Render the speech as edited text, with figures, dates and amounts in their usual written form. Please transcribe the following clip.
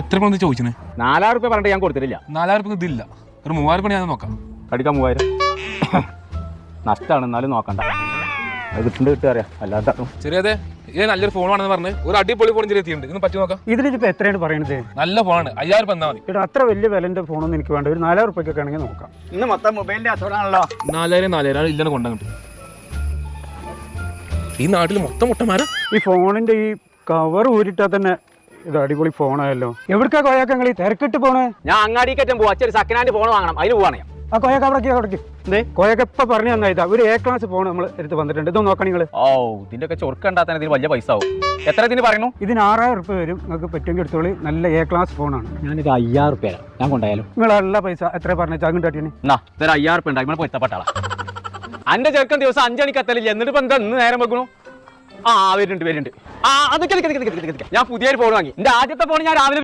എത്ര പണം ചോദിച്ചേ? 4000 രൂപ പറഞ്ഞിട്ട് ഞാൻ കൊടുത്തിട്ടില്ല. 4000 രൂപ ഇതില്ല, ഒരു 3000 ഞാൻ നോക്കാം. കടിക്കാൻ 3000 നഷ്ടമാണ്, എന്നാലും നോക്കണ്ട. അത് കിട്ടുന്നുണ്ട് അറിയാം, അല്ലാതെ ചെറിയതെ ഇത് നല്ലൊരു ഫോണാണെന്ന് പറഞ്ഞ് ഒരു അടിപൊളി ഫോൺ ചെറിയ എത്തിയിട്ടുണ്ട്. ഇന്ന് പറ്റി നോക്കാം. ഇതിലിപ്പോ എത്രയാണ് പറയണത്? നല്ല ഫോണാണ്, 5000 രൂപ മതി. ഇവിടെ അത്ര വലിയ വിലന്റെ ഫോണൊന്നും എനിക്ക് വേണ്ട, ഒരു 4000 രൂപയ്ക്കൊക്കെ ആണെങ്കിൽ നോക്കാം. ഇന്ന് മൊത്തം മൊബൈലിന്റെ അസുഖമാണല്ലോ. 4000 ഇല്ലെന്ന് കൊണ്ടങ്ങോട്ട്. ഈ നാട്ടിൽ മൊത്തം മുട്ടന്മാരാ. ഈ ഫോണിന്റെ ഈ കവർ ഊരിട്ടാൽ തന്നെ ഇത് അടിപൊളി ഫോണായല്ലോ. എവിടേക്കാ കോയാക്ക നിങ്ങൾ ഈ തിരക്കിട്ട് പോണേ? ഞാൻ അങ്ങാടിക്കറ്റം പോവാ, ഒരു സെക്കൻഡ് ഹാൻഡ് ഫോൺ വാങ്ങണം, അതിന് പോവാണ് ഞാൻ. ആ കോയാക്ക അവിടേക്ക് എന്തേ കോയൊക്കെ ഇപ്പൊ പറഞ്ഞു തന്നാ ഒരു A ക്ലാസ് ഫോൺ നമ്മൾ എടുത്ത് വന്നിട്ടുണ്ട്. ഇതൊന്നും നോക്കാം നിങ്ങൾ. ഓ, ഇതിന്റെ ഒക്കെ ചൊറുക്കണ്ടാ തന്നെ ഇതിന് വലിയ പൈസ ആവും. എത്ര ഇതിന് പറയുന്നു? ഇതിന് 6000 രൂപ വരും. നിങ്ങൾക്ക് പറ്റുമെങ്കിൽ എടുത്തോളി. നല്ല A ക്ലാസ് ഫോണാണ്. ഞാനിത് 5000 രൂപ ഞാൻ കൊണ്ടായാലും. നിങ്ങളല്ല പൈസ എത്ര പറഞ്ഞ ചാങ്ങിട്ടാട്ടിന്? എന്നാ ഇതൊരു 5000 രൂപ ഉണ്ടായി പൊരുത്തപ്പെട്ടാളാ. അന്റെ ചെറുക്കൻ ദിവസം 5 മണിക്ക് എത്തലില്ല, എന്നിട്ട് ഇപ്പൊ എന്താ ഇന്ന് നേരം വെക്കണു? വരുന്നുണ്ട്. ആ അതൊക്കെ ഞാൻ പുതിയൊരു ഫോൺ വാങ്ങി. എന്റെ ആദ്യത്തെ ഫോൺ ഞാൻ രാവിലെ